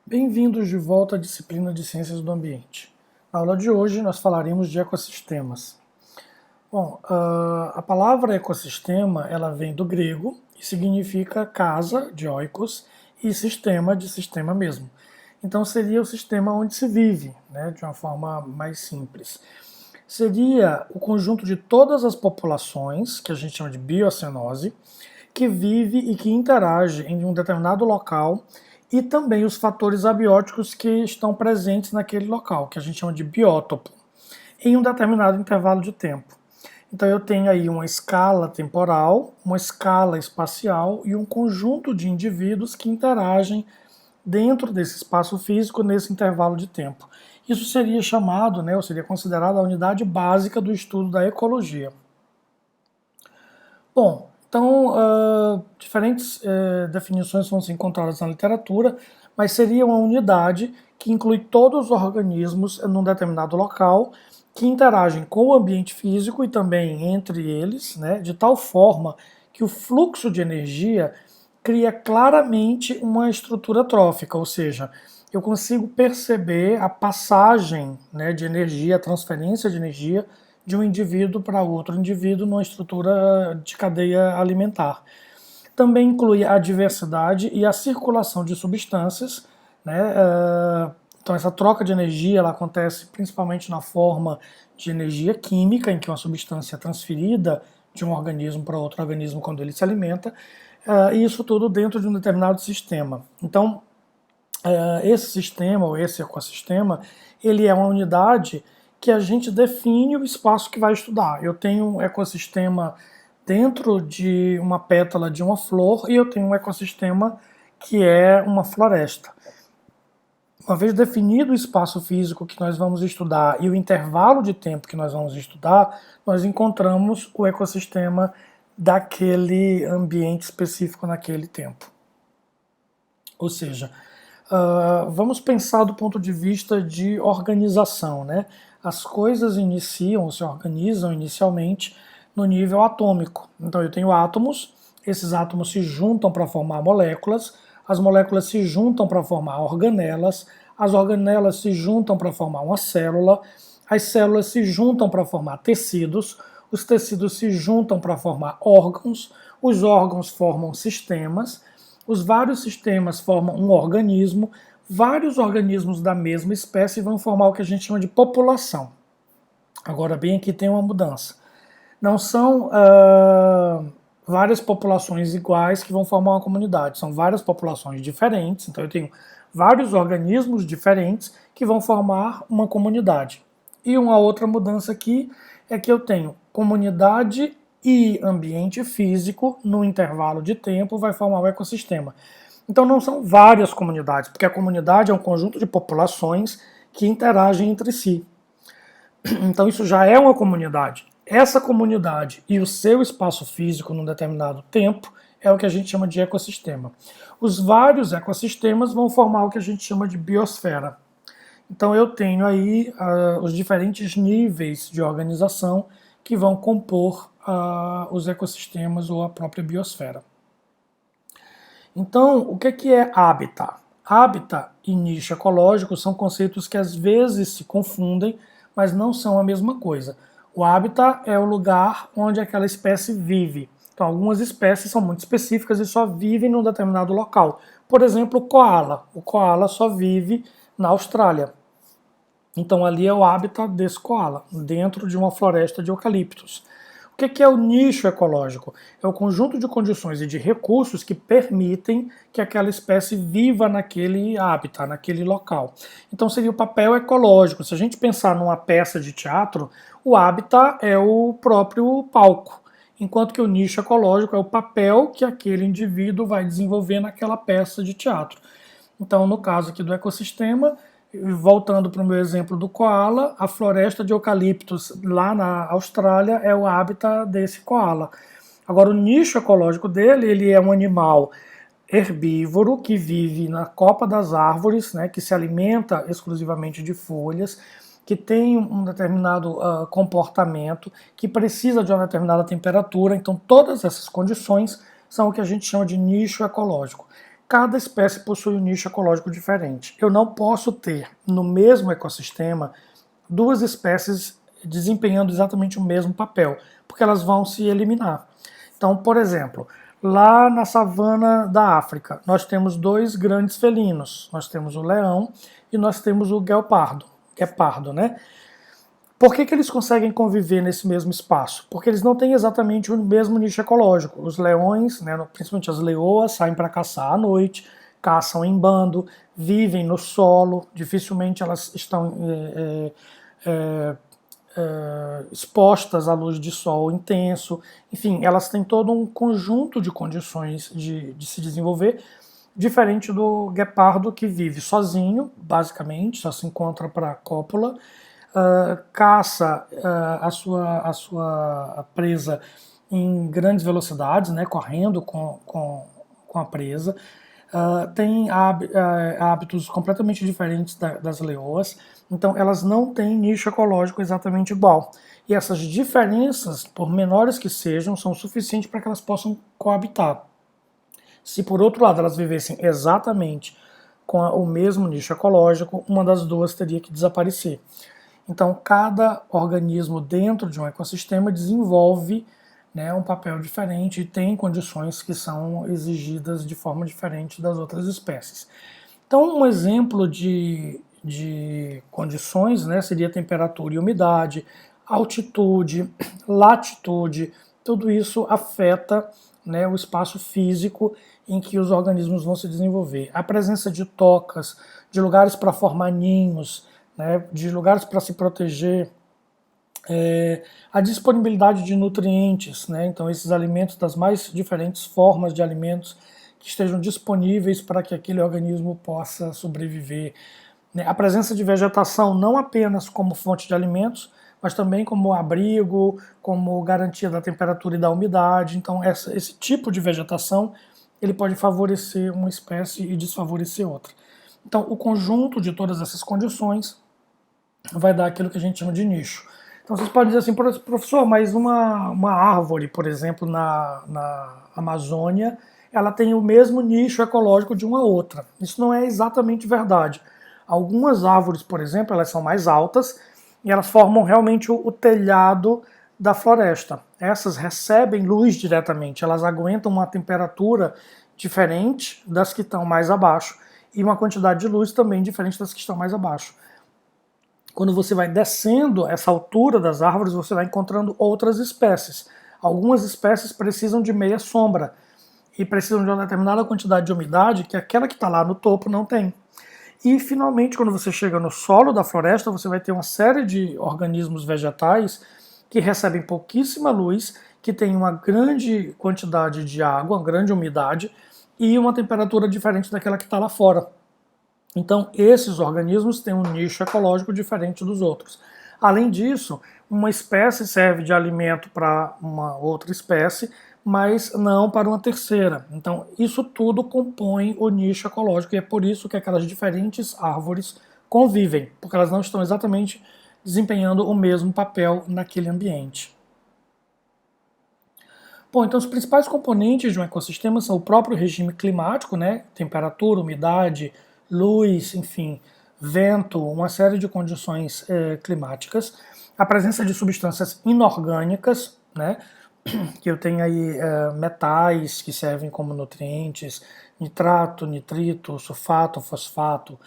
Bem-vindos de volta à disciplina de Ciências do Ambiente. Na aula de hoje nós falaremos de ecossistemas. Bom, a palavra ecossistema ela vem do grego e significa casa, de oikos, e sistema, de sistema mesmo. Então seria o sistema onde se vive, né, de uma forma mais simples. Seria o conjunto de todas as populações, que a gente chama de biocenose, que vive e que interage em um determinado local e também os fatores abióticos que estão presentes naquele local, que a gente chama de biótopo, em um determinado intervalo de tempo. Então eu tenho aí uma escala temporal, uma escala espacial e um conjunto de indivíduos que interagem dentro desse espaço físico nesse intervalo de tempo. Isso seria chamado, ou seria considerado a unidade básica do estudo da ecologia. Bom, então diferentes definições vão ser encontradas na literatura, mas seria uma unidade que inclui todos os organismos num determinado local que interagem com o ambiente físico e também entre eles, né, de tal forma que o fluxo de energia cria claramente uma estrutura trófica, ou seja, eu consigo perceber a passagem, né, de energia, a transferência de energia de um indivíduo para outro indivíduo numa estrutura de cadeia alimentar. Também inclui a diversidade e a circulação de substâncias, né? Então essa troca de energia ela acontece principalmente na forma de energia química, em que uma substância é transferida de um organismo para outro organismo quando ele se alimenta, e isso tudo dentro de um determinado sistema. Então, esse sistema, ou esse ecossistema, ele é uma unidade que a gente define o espaço que vai estudar. Eu tenho um ecossistema dentro de uma pétala de uma flor e eu tenho um ecossistema que é uma floresta. Uma vez definido o espaço físico que nós vamos estudar e o intervalo de tempo que nós vamos estudar, nós encontramos o ecossistema daquele ambiente específico naquele tempo. Ou seja, vamos pensar do ponto de vista de organização, né? As coisas iniciam, ou se organizam inicialmente no nível atômico. Então eu tenho átomos, esses átomos se juntam para formar moléculas, as moléculas se juntam para formar organelas, as organelas se juntam para formar uma célula, as células se juntam para formar tecidos, os tecidos se juntam para formar órgãos, os órgãos formam sistemas, os vários sistemas formam um organismo, vários organismos da mesma espécie vão formar o que a gente chama de população. Agora bem, aqui tem uma mudança. Não são várias populações iguais que vão formar uma comunidade, são várias populações diferentes, então eu tenho vários organismos diferentes que vão formar uma comunidade. E uma outra mudança aqui é que eu tenho comunidade e ambiente físico no intervalo de tempo vai formar o ecossistema. Então não são várias comunidades, porque a comunidade é um conjunto de populações que interagem entre si. Então isso já é uma comunidade. Essa comunidade e o seu espaço físico num determinado tempo é o que a gente chama de ecossistema. Os vários ecossistemas vão formar o que a gente chama de biosfera. Então eu tenho aí os diferentes níveis de organização que vão compor os ecossistemas ou a própria biosfera. Então, o que é hábitat? Hábitat e nicho ecológico são conceitos que às vezes se confundem, mas não são a mesma coisa. O habitat é o lugar onde aquela espécie vive. Então, algumas espécies são muito específicas e só vivem num determinado local. Por exemplo, o koala. O koala só vive na Austrália. Então, ali é o habitat desse koala, dentro de uma floresta de eucaliptos. O que é o nicho ecológico? É o conjunto de condições e de recursos que permitem que aquela espécie viva naquele habitat, naquele local. Então seria o papel ecológico. Se a gente pensar numa peça de teatro, o habitat é o próprio palco, enquanto que o nicho ecológico é o papel que aquele indivíduo vai desenvolver naquela peça de teatro. Então, no caso aqui do ecossistema, voltando para o meu exemplo do koala, a floresta de eucaliptos lá na Austrália é o habitat desse koala. Agora, o nicho ecológico dele, ele é um animal herbívoro que vive na copa das árvores, né, que se alimenta exclusivamente de folhas, que tem um determinado comportamento, que precisa de uma determinada temperatura. Então, todas essas condições são o que a gente chama de nicho ecológico. cada espécie possui um nicho ecológico diferente. Eu não posso ter no mesmo ecossistema duas espécies desempenhando exatamente o mesmo papel, porque elas vão se eliminar. Então, por exemplo, lá na savana da África, nós temos dois grandes felinos. Nós temos o leão e nós temos o guepardo, né? Por que eles conseguem conviver nesse mesmo espaço? Porque eles não têm exatamente o mesmo nicho ecológico. Os leões, né, principalmente as leoas, saem para caçar à noite, caçam em bando, vivem no solo, dificilmente elas estão expostas à luz de sol intenso. Enfim, elas têm todo um conjunto de condições de se desenvolver, diferente do guepardo, que vive sozinho, basicamente, só se encontra para cópula, caça a sua presa em grandes velocidades, né, correndo com a presa, tem hábitos completamente diferentes das leoas, então elas não têm nicho ecológico exatamente igual. E essas diferenças, por menores que sejam, são suficientes para que elas possam coabitar. Se por outro lado elas vivessem exatamente com o mesmo nicho ecológico, uma das duas teria que desaparecer. Então, cada organismo dentro de um ecossistema desenvolve, né, um papel diferente e tem condições que são exigidas de forma diferente das outras espécies. Então, um exemplo de condições, né, seria temperatura e umidade, altitude, latitude, tudo isso afeta, né, o espaço físico em que os organismos vão se desenvolver. A presença de tocas, de lugares para formar ninhos, né, de lugares para se proteger, a disponibilidade de nutrientes, né, então esses alimentos das mais diferentes formas de alimentos que estejam disponíveis para que aquele organismo possa sobreviver, né, a presença de vegetação não apenas como fonte de alimentos, mas também como abrigo, como garantia da temperatura e da umidade. Então esse tipo de vegetação ele pode favorecer uma espécie e desfavorecer outra. Então o conjunto de todas essas condições vai dar aquilo que a gente chama de nicho. Então vocês podem dizer assim, professor, mas uma árvore, por exemplo, na Amazônia, ela tem o mesmo nicho ecológico de uma outra. Isso não é exatamente verdade. Algumas árvores, por exemplo, elas são mais altas e elas formam realmente o telhado da floresta. Essas recebem luz diretamente, elas aguentam uma temperatura diferente das que estão mais abaixo e uma quantidade de luz também diferente das que estão mais abaixo. Quando você vai descendo essa altura das árvores, você vai encontrando outras espécies. Algumas espécies precisam de meia sombra e precisam de uma determinada quantidade de umidade que aquela que está lá no topo não tem. E, finalmente, quando você chega no solo da floresta, você vai ter uma série de organismos vegetais que recebem pouquíssima luz, que têm uma grande quantidade de água, uma grande umidade e uma temperatura diferente daquela que está lá fora. Então, esses organismos têm um nicho ecológico diferente dos outros. Além disso, uma espécie serve de alimento para uma outra espécie, mas não para uma terceira. Então, isso tudo compõe o nicho ecológico e é por isso que aquelas diferentes árvores convivem, porque elas não estão exatamente desempenhando o mesmo papel naquele ambiente. Bom, então os principais componentes de um ecossistema são o próprio regime climático, né? Temperatura, umidade, luz, enfim, vento, uma série de condições climáticas, a presença de substâncias inorgânicas, né, que eu tenho aí metais que servem como nutrientes, nitrato, nitrito, sulfato, fosfato,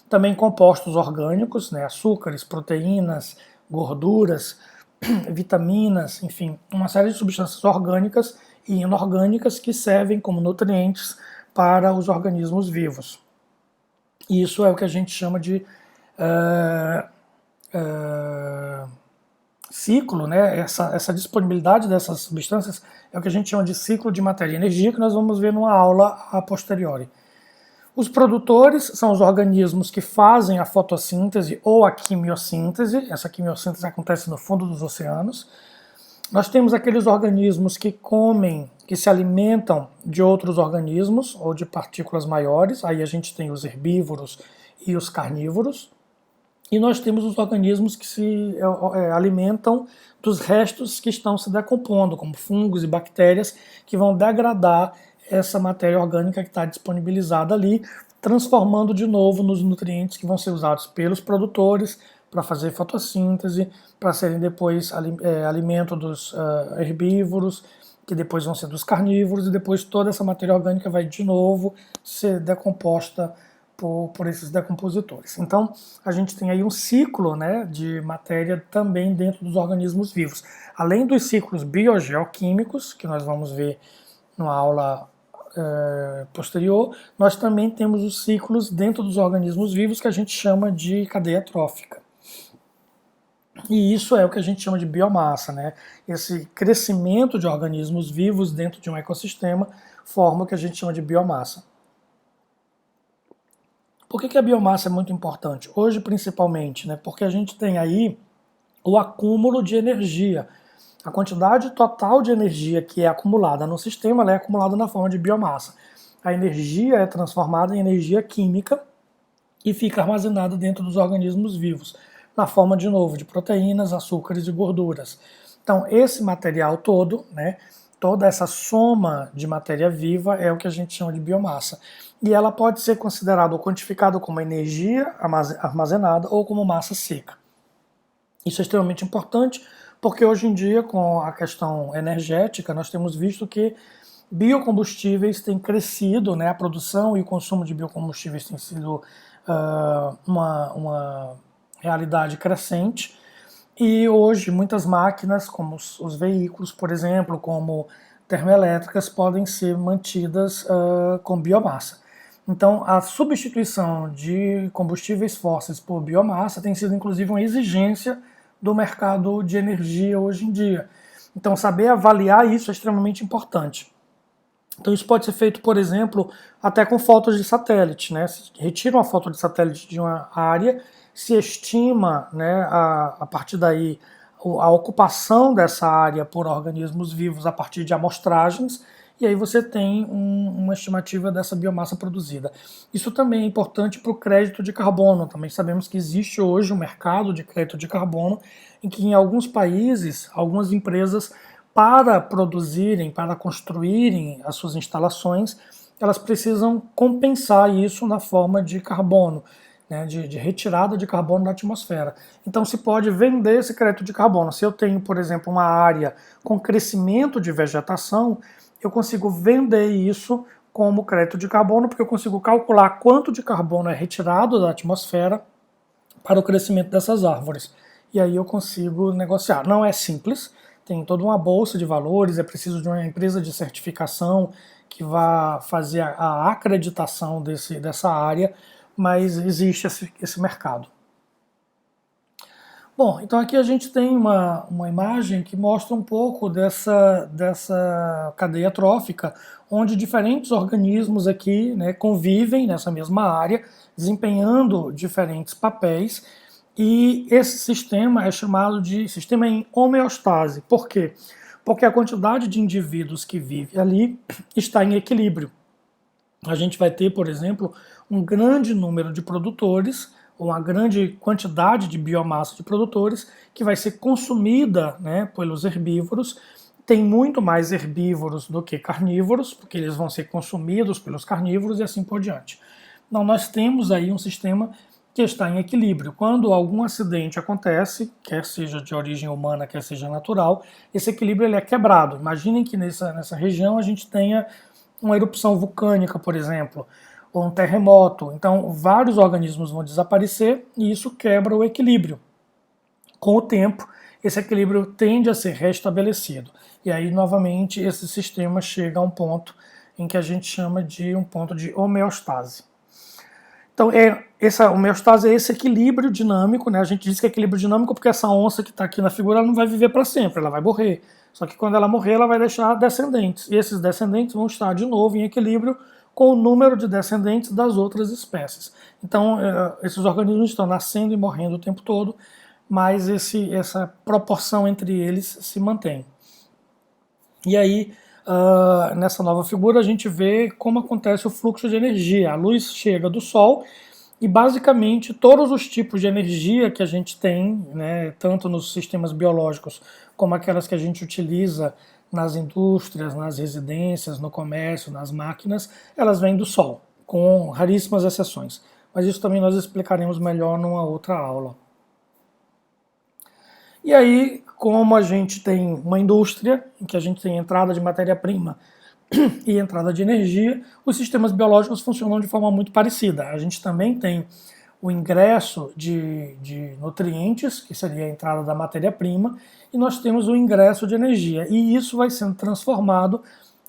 também compostos orgânicos, né, açúcares, proteínas, gorduras, vitaminas, enfim, uma série de substâncias orgânicas e inorgânicas que servem como nutrientes para os organismos vivos. E isso é o que a gente chama de ciclo, né? Essa disponibilidade dessas substâncias é o que a gente chama de ciclo de matéria e energia, que nós vamos ver numa aula a posteriori. Os produtores são os organismos que fazem a fotossíntese ou a quimiossíntese. Essa quimiossíntese acontece no fundo dos oceanos. Nós temos aqueles organismos que comem, que se alimentam de outros organismos ou de partículas maiores. Aí a gente tem os herbívoros e os carnívoros. E nós temos os organismos que se alimentam dos restos que estão se decompondo, como fungos e bactérias, que vão degradar essa matéria orgânica que está disponibilizada ali, transformando de novo nos nutrientes que vão ser usados pelos produtores para fazer fotossíntese, para serem depois alimento dos herbívoros, que depois vão ser dos carnívoros, e depois toda essa matéria orgânica vai de novo ser decomposta por esses decompositores. Então, a gente tem aí um ciclo, né, de matéria também dentro dos organismos vivos. Além dos ciclos biogeoquímicos, que nós vamos ver numa aula posterior, nós também temos os ciclos dentro dos organismos vivos que a gente chama de cadeia trófica. E isso é o que a gente chama de biomassa, né? Esse crescimento de organismos vivos dentro de um ecossistema forma o que a gente chama de biomassa. Por que a biomassa é muito importante? Hoje, principalmente, né? Porque a gente tem aí o acúmulo de energia. A quantidade total de energia que é acumulada no sistema ela é acumulada na forma de biomassa. A energia é transformada em energia química e fica armazenada dentro dos organismos vivos, na forma, de novo, de proteínas, açúcares e gorduras. Então, esse material todo, né, toda essa soma de matéria viva é o que a gente chama de biomassa. E ela pode ser considerada ou quantificada como energia armazenada ou como massa seca. Isso é extremamente importante porque hoje em dia, com a questão energética, nós temos visto que biocombustíveis têm crescido, né, a produção e o consumo de biocombustíveis tem sido uma realidade crescente. E hoje muitas máquinas, como os veículos, por exemplo, como termoelétricas, podem ser mantidas com biomassa. Então, a substituição de combustíveis fósseis por biomassa tem sido, inclusive, uma exigência do mercado de energia hoje em dia. Então, saber avaliar isso é extremamente importante. Então, isso pode ser feito, por exemplo, até com fotos de satélite, né? Se retira uma foto de satélite de uma área, se estima, né, a partir daí a ocupação dessa área por organismos vivos a partir de amostragens, e aí você tem uma estimativa dessa biomassa produzida. Isso também é importante para o crédito de carbono. Também sabemos que existe hoje um mercado de crédito de carbono em que em alguns países, algumas empresas, para produzirem, para construírem as suas instalações, elas precisam compensar isso na forma de carbono, né, de retirada de carbono da atmosfera. Então se pode vender esse crédito de carbono. Se eu tenho, por exemplo, uma área com crescimento de vegetação, eu consigo vender isso como crédito de carbono, porque eu consigo calcular quanto de carbono é retirado da atmosfera para o crescimento dessas árvores. E aí eu consigo negociar. Não é simples, tem toda uma bolsa de valores, é preciso de uma empresa de certificação que vá fazer a acreditação dessa área, mas existe esse mercado. Bom, então aqui a gente tem uma imagem que mostra um pouco dessa cadeia trófica, onde diferentes organismos aqui, né, convivem nessa mesma área, desempenhando diferentes papéis, e esse sistema é chamado de sistema em homeostase. Por quê? Porque a quantidade de indivíduos que vive ali está em equilíbrio. A gente vai ter, por exemplo, um grande número de produtores, uma grande quantidade de biomassa de produtores que vai ser consumida, né, pelos herbívoros. Tem muito mais herbívoros do que carnívoros, porque eles vão ser consumidos pelos carnívoros e assim por diante. Então nós temos aí um sistema que está em equilíbrio. Quando algum acidente acontece, quer seja de origem humana, quer seja natural, esse equilíbrio ele é quebrado. Imaginem que nessa região a gente tenha uma erupção vulcânica, por exemplo, ou um terremoto. Então, vários organismos vão desaparecer e isso quebra o equilíbrio. Com o tempo, esse equilíbrio tende a ser restabelecido. E aí, novamente, esse sistema chega a um ponto em que a gente chama de um ponto de homeostase. Então, essa homeostase é esse equilíbrio dinâmico, né? A gente diz que é equilíbrio dinâmico porque essa onça que está aqui na figura ela não vai viver para sempre, ela vai morrer. Só que quando ela morrer, ela vai deixar descendentes. E esses descendentes vão estar de novo em equilíbrio com o número de descendentes das outras espécies. Então, esses organismos estão nascendo e morrendo o tempo todo, mas essa proporção entre eles se mantém. E aí, nessa nova figura, a gente vê como acontece o fluxo de energia. A luz chega do Sol e, basicamente, todos os tipos de energia que a gente tem, né, tanto nos sistemas biológicos como aquelas que a gente utiliza nas indústrias, nas residências, no comércio, nas máquinas, elas vêm do Sol, com raríssimas exceções. Mas isso também nós explicaremos melhor numa outra aula. E aí, como a gente tem uma indústria, em que a gente tem entrada de matéria-prima e entrada de energia, os sistemas biológicos funcionam de forma muito parecida. A gente também tem o ingresso de nutrientes, que seria a entrada da matéria-prima, e nós temos o ingresso de energia. E isso vai sendo transformado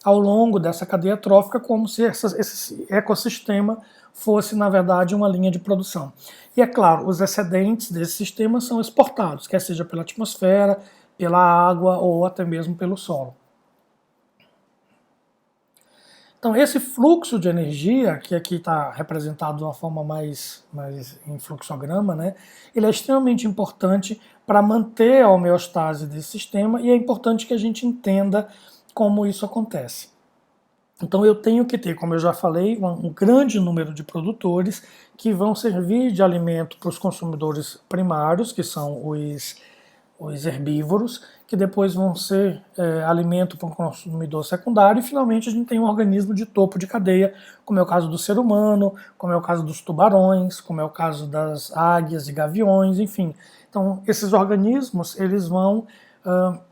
ao longo dessa cadeia trófica como se esse ecossistema fosse, na verdade, uma linha de produção. E é claro, os excedentes desse sistema são exportados, quer seja pela atmosfera, pela água ou até mesmo pelo solo. Então, esse fluxo de energia, que aqui está representado de uma forma mais em fluxograma, né, ele é extremamente importante para manter a homeostase desse sistema e é importante que a gente entenda como isso acontece. Então eu tenho que ter, como eu já falei, um grande número de produtores que vão servir de alimento para os consumidores primários, que são os herbívoros, que depois vão ser alimento para o consumidor secundário, e finalmente a gente tem um organismo de topo de cadeia, como é o caso do ser humano, como é o caso dos tubarões, como é o caso das águias e gaviões, enfim. Então esses organismos eles vão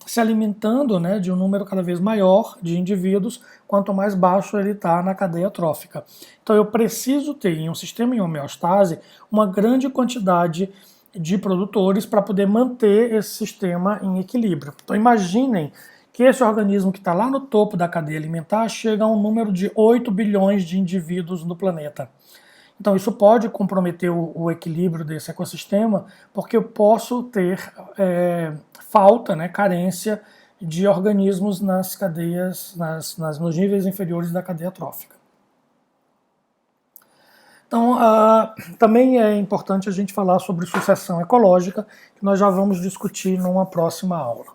se alimentando, né, de um número cada vez maior de indivíduos, quanto mais baixo ele está na cadeia trófica. Então eu preciso ter em um sistema em homeostase uma grande quantidade de produtores para poder manter esse sistema em equilíbrio. Então imaginem que esse organismo que está lá no topo da cadeia alimentar chega a um número de 8 bilhões de indivíduos no planeta. Então isso pode comprometer o equilíbrio desse ecossistema, porque eu posso ter falta, né, carência de organismos nas cadeias, nos níveis inferiores da cadeia trófica. Então, também é importante a gente falar sobre sucessão ecológica, que nós já vamos discutir numa próxima aula.